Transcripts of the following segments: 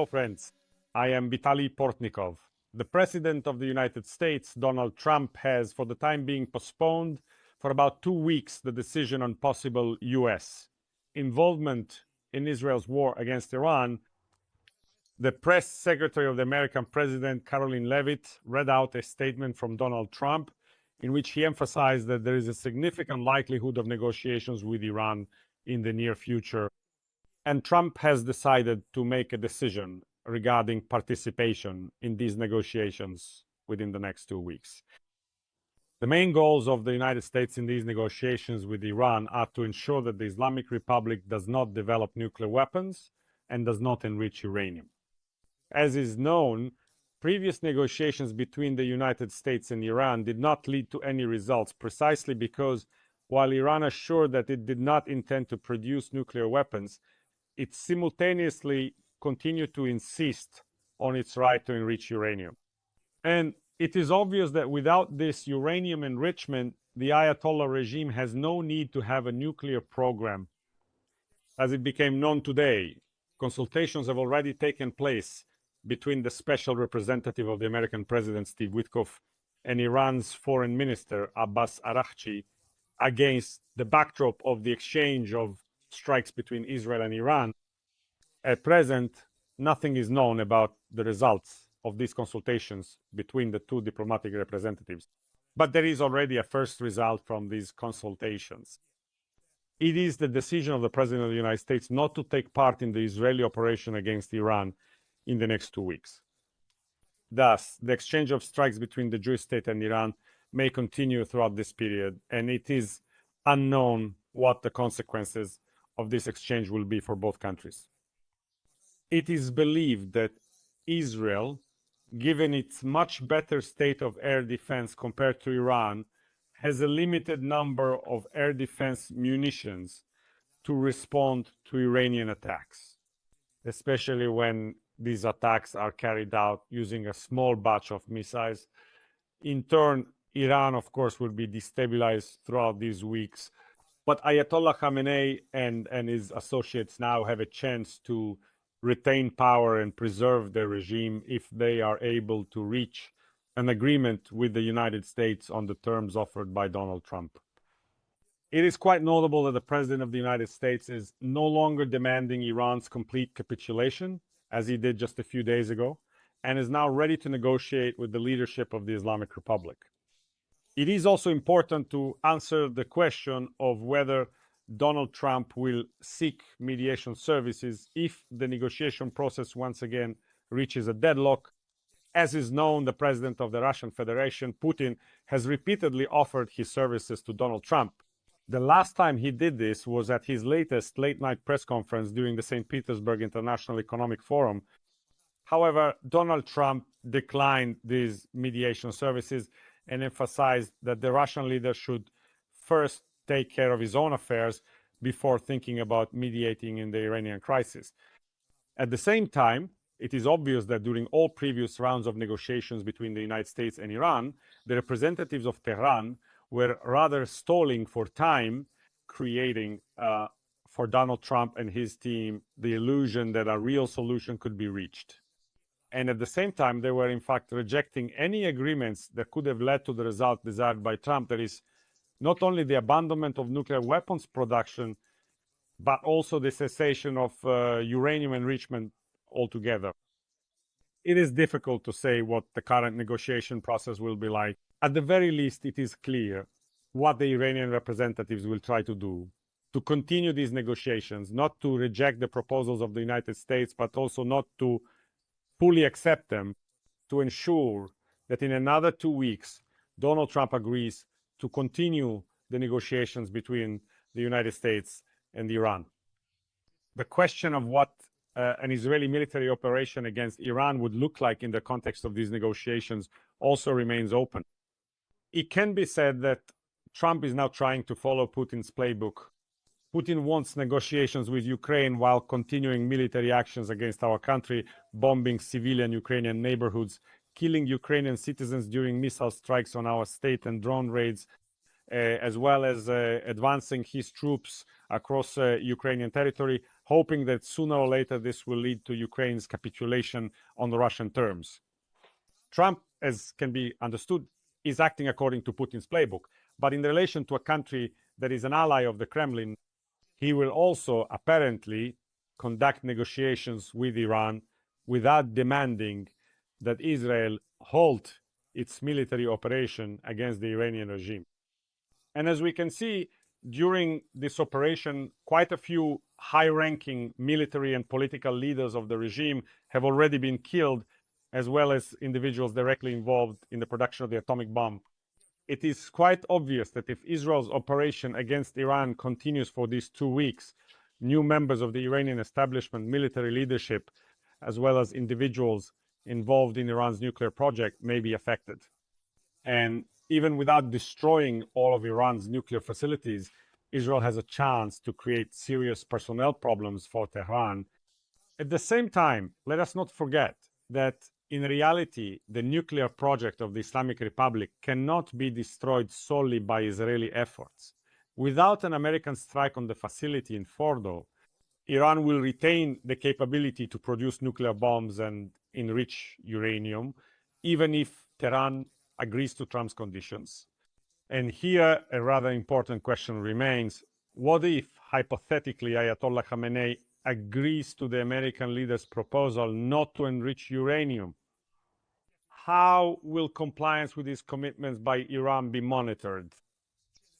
Hello, friends. I am Vitaly Portnikov. The President of the United States, Donald Trump, has, for the time being, postponed for about 2 weeks the decision on possible U.S. involvement in Israel's war against Iran. The press secretary of the American president, Caroline Leavitt, read out a statement from Donald Trump in which he emphasized that there is a significant likelihood of negotiations with Iran in the near future. And Trump has decided to make a decision regarding participation in these negotiations within the next 2 weeks. The main goals of the United States in these negotiations with Iran are to ensure that the Islamic Republic does not develop nuclear weapons and does not enrich uranium. As is known, previous negotiations between the United States and Iran did not lead to any results, precisely because while Iran assured that it did not intend to produce nuclear weapons, it simultaneously continued to insist on its right to enrich uranium. And it is obvious that without this uranium enrichment, the Ayatollah regime has no need to have a nuclear program. As it became known today, consultations have already taken place between the special representative of the American president, Steve Witkoff, and Iran's foreign minister, Abbas Araghchi, against the backdrop of the exchange of strikes between Israel and Iran. At present, nothing is known about the results of these consultations between the two diplomatic representatives. But there is already a first result from these consultations. It is the decision of the President of the United States not to take part in the Israeli operation against Iran in the next 2 weeks. Thus, the exchange of strikes between the Jewish state and Iran may continue throughout this period, and it is unknown what the consequences of this exchange will be for both countries. It is believed that Israel, given its much better state of air defense compared to Iran, has a limited number of air defense munitions to respond to Iranian attacks, especially when these attacks are carried out using a small batch of missiles. In turn, Iran, of course, will be destabilized throughout these weeks. But Ayatollah Khamenei and his associates now have a chance to retain power and preserve their regime if they are able to reach an agreement with the United States on the terms offered by Donald Trump. It is quite notable that the President of the United States is no longer demanding Iran's complete capitulation, as he did just a few days ago, and is now ready to negotiate with the leadership of the Islamic Republic. It is also important to answer the question of whether Donald Trump will seek mediation services if the negotiation process once again reaches a deadlock. As is known, the president of the Russian Federation, Putin, has repeatedly offered his services to Donald Trump. The last time he did this was at his latest late-night press conference during the St. Petersburg International Economic Forum. However, Donald Trump declined these mediation services and emphasized that the Russian leader should first take care of his own affairs before thinking about mediating in the Iranian crisis. At the same time, it is obvious that during all previous rounds of negotiations between the United States and Iran, the representatives of Tehran were rather stalling for time, creating for Donald Trump and his team the illusion that a real solution could be reached. And at the same time, they were in fact rejecting any agreements that could have led to the result desired by Trump, that is, not only the abandonment of nuclear weapons production, but also the cessation of uranium enrichment altogether. It is difficult to say what the current negotiation process will be like. At the very least, it is clear what the Iranian representatives will try to do to continue these negotiations, not to reject the proposals of the United States, but also not to fully accept them, to ensure that in another 2 weeks, Donald Trump agrees to continue the negotiations between the United States and Iran. The question of what an Israeli military operation against Iran would look like in the context of these negotiations also remains open. It can be said that Trump is now trying to follow Putin's playbook. Putin wants negotiations with Ukraine while continuing military actions against our country, bombing civilian Ukrainian neighborhoods, killing Ukrainian citizens during missile strikes on our state and drone raids, as well as advancing his troops across Ukrainian territory, hoping that sooner or later this will lead to Ukraine's capitulation on the Russian terms. Trump, as can be understood, is acting according to Putin's playbook, but in relation to a country that is an ally of the Kremlin, he will also apparently conduct negotiations with Iran without demanding that Israel halt its military operation against the Iranian regime. And as we can see, during this operation, quite a few high-ranking military and political leaders of the regime have already been killed, as well as individuals directly involved in the production of the atomic bomb. It is quite obvious that if Israel's operation against Iran continues for these 2 weeks, new members of the Iranian establishment, military leadership, as well as individuals involved in Iran's nuclear project may be affected. And even without destroying all of Iran's nuclear facilities, Israel has a chance to create serious personnel problems for Tehran. At the same time, let us not forget that in reality, the nuclear project of the Islamic Republic cannot be destroyed solely by Israeli efforts. Without an American strike on the facility in Fordo, Iran will retain the capability to produce nuclear bombs and enrich uranium, even if Tehran agrees to Trump's conditions. And here, a rather important question remains: what if, hypothetically, Ayatollah Khamenei agrees to the American leader's proposal not to enrich uranium? How will compliance with these commitments by Iran be monitored?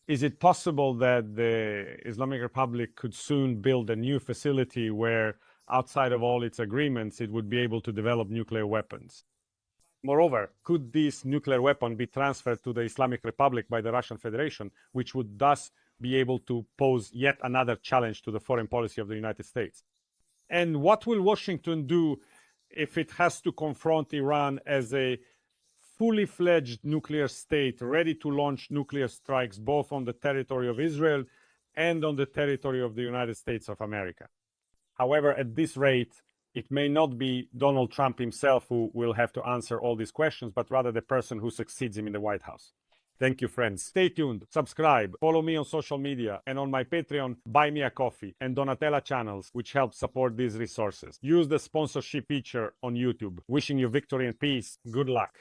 Is it possible that the Islamic Republic could soon build a new facility where, outside of all its agreements, it would be able to develop nuclear weapons? Moreover, could this nuclear weapon be transferred to the Islamic Republic by the Russian Federation, which would thus be able to pose yet another challenge to the foreign policy of the United States? And what will Washington do if it has to confront Iran as a fully fledged nuclear state ready to launch nuclear strikes both on the territory of Israel and on the territory of the United States of America? However, at this rate, it may not be Donald Trump himself who will have to answer all these questions, but rather the person who succeeds him in the White House. Thank you, friends. Stay tuned, subscribe, follow me on social media, and on my Patreon, Buy Me a Coffee and Donatella channels, which help support these resources. Use the sponsorship feature on YouTube. Wishing you victory and peace. Good luck.